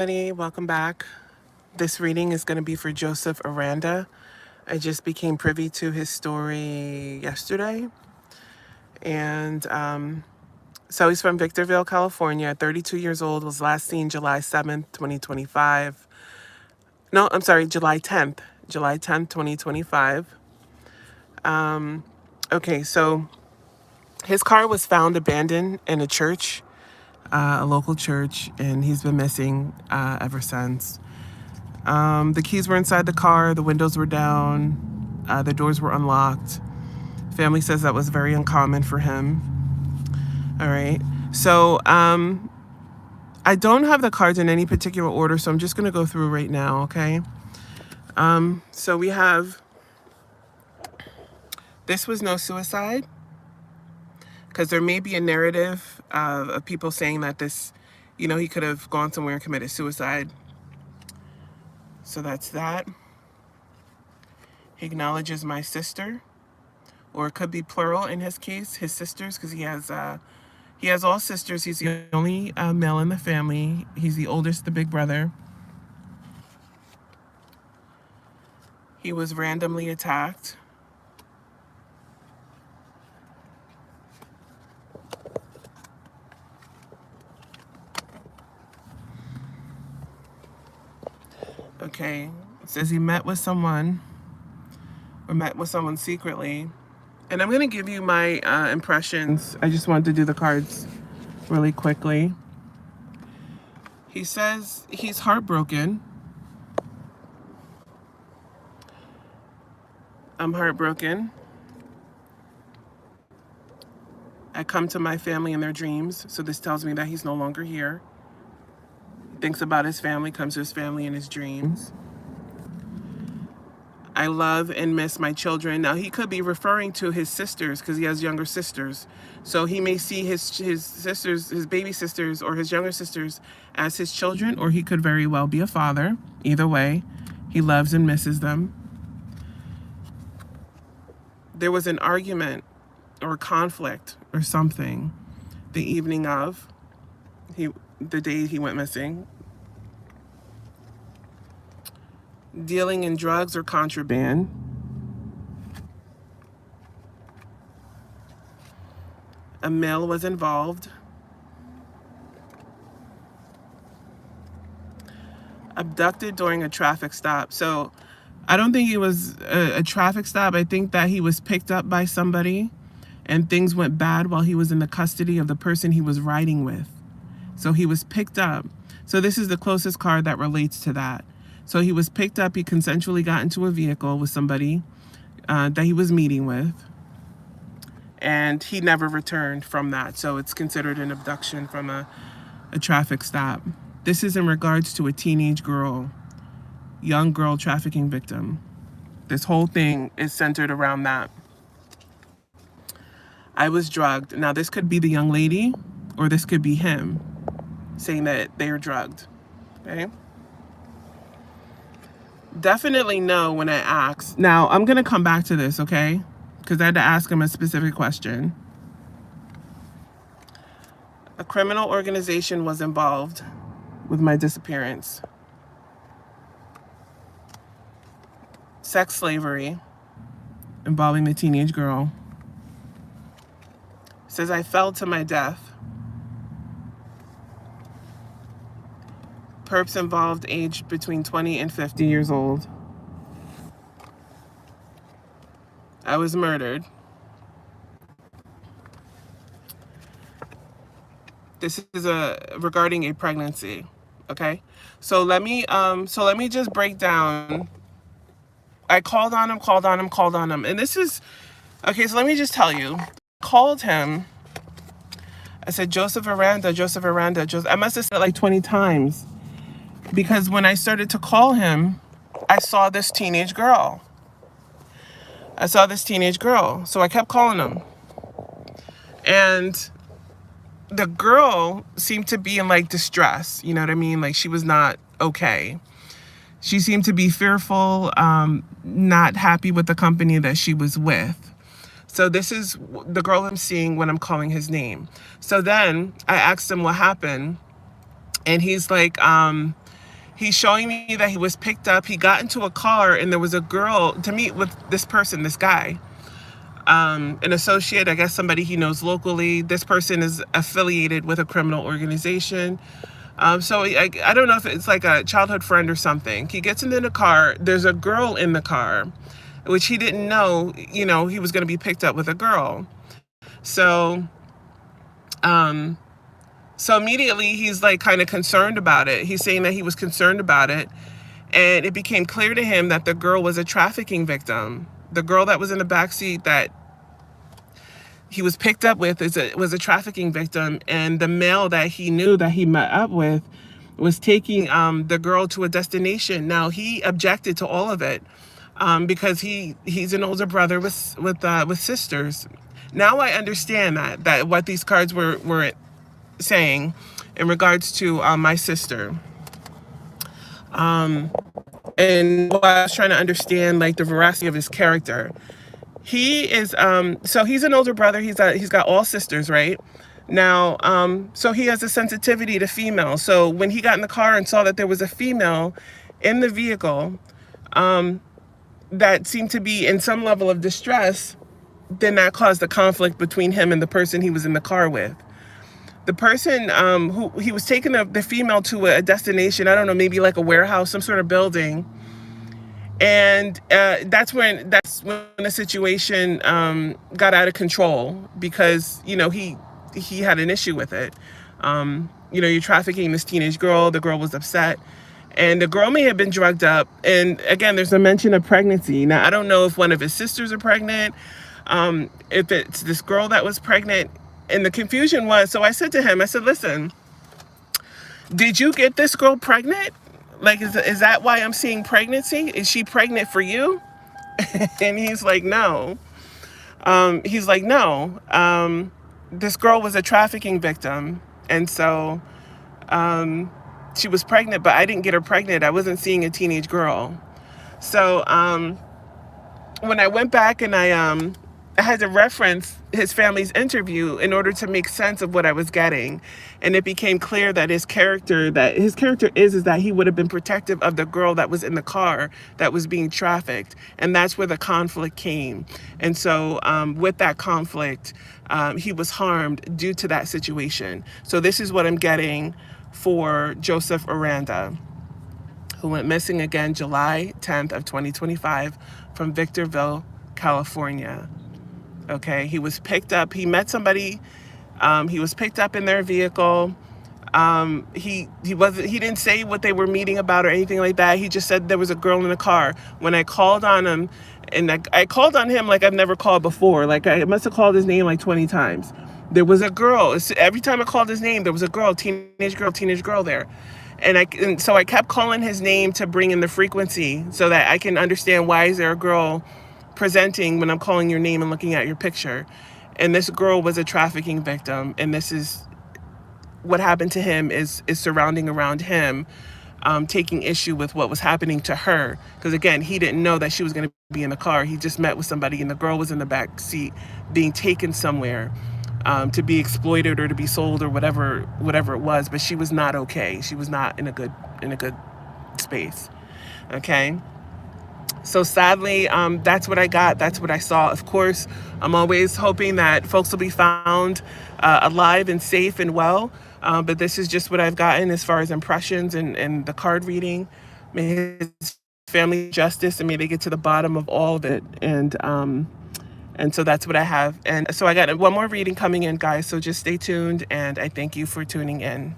Everybody, welcome back. This reading is going to be for Joseph Aranda. I just became privy to his story yesterday. And so he's from Victorville, California, 32 years old, was last seen July 7th, 2025. No, I'm sorry, July 10th. July 10th, 2025. Okay, so his car was found abandoned in a church, a local church, and he's been missing ever since. The keys were inside the car, the windows were down, the doors were unlocked. Family says that was very uncommon for him. All right. So I don't have the cards in any particular order, so I'm just going to go through right now, okay? So we have, this was no suicide, because there may be a narrative of people saying that this, he could have gone somewhere and committed suicide. So that's that. He acknowledges my sister, or it could be plural in his case, his sisters, because he has all sisters. He's the only male in the family. He's the oldest, the big brother. He was randomly attacked. Okay, it says he met with someone, or met with someone secretly. And I'm going to give you my impressions. I just wanted to do the cards really quickly. He says he's heartbroken. I'm heartbroken. I come to my family in their dreams, so this tells me that he's no longer here. Thinks about his family, comes to his family in his dreams. I love and miss my children. Now, he could be referring to his sisters because he has younger sisters. So he may see his sisters, his baby sisters or his younger sisters as his children, or he could very well be a father. Either way, he loves and misses them. There was an argument or conflict or something the evening of the day he went missing. Dealing in drugs or contraband. A male was involved. Abducted during a traffic stop. So I don't think it was a traffic stop. I think that he was picked up by somebody and things went bad while he was in the custody of the person he was riding with. So he was picked up. So this is the closest card that relates to that. So he was picked up. He consensually got into a vehicle with somebody that he was meeting with. And he never returned from that. So it's considered an abduction from a traffic stop. This is in regards to a teenage girl, young girl trafficking victim. This whole thing is centered around that. I was drugged. Now, this could be the young lady, or this could be him saying that they are drugged. Okay? Definitely no when I ask. Now, I'm going to come back to this, okay? Because I had to ask him a specific question. A criminal organization was involved with my disappearance. Sex slavery involving the teenage girl. Says I fell to my death. Perps involved aged between 20 and 50 years old. I was murdered. This is regarding a pregnancy. Okay? So let me just break down. I called on him. And this is okay, so let me just tell you. Called him. I said, Joseph Aranda. I must have said it like 20 times. Because when I started to call him, I saw this teenage girl. So I kept calling him. And the girl seemed to be in like distress. You know what I mean? Like she was not okay. She seemed to be fearful, not happy with the company that she was with. So this is the girl I'm seeing when I'm calling his name. So then I asked him what happened. And he's like, He's showing me that he was picked up. He got into a car and there was a girl to meet with this person, this guy, an associate, I guess somebody he knows locally. This person is affiliated with a criminal organization. So I don't know if it's like a childhood friend or something. He gets into the car. There's a girl in the car, which he didn't know, he was going to be picked up with a girl. So, so immediately he's like kind of concerned about it. He's saying that he was concerned about it. And it became clear to him that the girl was a trafficking victim. The girl that was in the backseat that he was picked up with was a trafficking victim. And the male that he knew that he met up with was taking the girl to a destination. Now, he objected to all of it because he's an older brother with sisters. Now I understand that what these cards were saying in regards to my sister. And I was trying to understand like the veracity of his character. He is so he's an older brother. He's got all sisters, right? Now, so he has a sensitivity to females. So when he got in the car and saw that there was a female in the vehicle that seemed to be in some level of distress, then that caused a conflict between him and the person he was in the car with. The person who he was taking the female to a destination, I don't know, maybe like a warehouse, some sort of building. And that's when the situation got out of control because, he had an issue with it. You're trafficking this teenage girl. The girl was upset. And the girl may have been drugged up. And again, there's a mention of pregnancy. Now, I don't know if one of his sisters are pregnant, if it's this girl that was pregnant. And the confusion was, so I said to him, listen, did you get this girl pregnant? Like, is that why I'm seeing pregnancy? Is she pregnant for you? And he's like, no. This girl was a trafficking victim. And so she was pregnant, but I didn't get her pregnant. I wasn't seeing a teenage girl. So when I went back and I had to reference his family's interview in order to make sense of what I was getting. And it became clear that his character is that he would have been protective of the girl that was in the car that was being trafficked. And that's where the conflict came. And so with that conflict, he was harmed due to that situation. So this is what I'm getting for Joseph Aranda, who went missing again July 10th of 2025 from Victorville, California. Okay, he was picked up. He met somebody. He was picked up in their vehicle. He didn't say what they were meeting about or anything like that. He just said there was a girl in the car. When I called on him, and I called on him like I've never called before. Like I must have called his name like 20 times. There was a girl. Every time I called his name, there was a girl, teenage girl there. And so I kept calling his name to bring in the frequency so that I can understand why is there a girl presenting when I'm calling your name and looking at your picture. And this girl was a trafficking victim, and this is what happened to him is surrounding around him, taking issue with what was happening to her. Because again, he didn't know that she was going to be in the car. He just met with somebody, and the girl was in the back seat being taken somewhere to be exploited or to be sold or whatever it was. But she was not okay. She was not in a good space. Okay. So sadly, that's what I got. That's what I saw. Of course, I'm always hoping that folks will be found alive and safe and well. But this is just what I've gotten as far as impressions and the card reading. May his family justice and may they get to the bottom of all of it. And so that's what I have. And so I got one more reading coming in, guys. So just stay tuned. And I thank you for tuning in.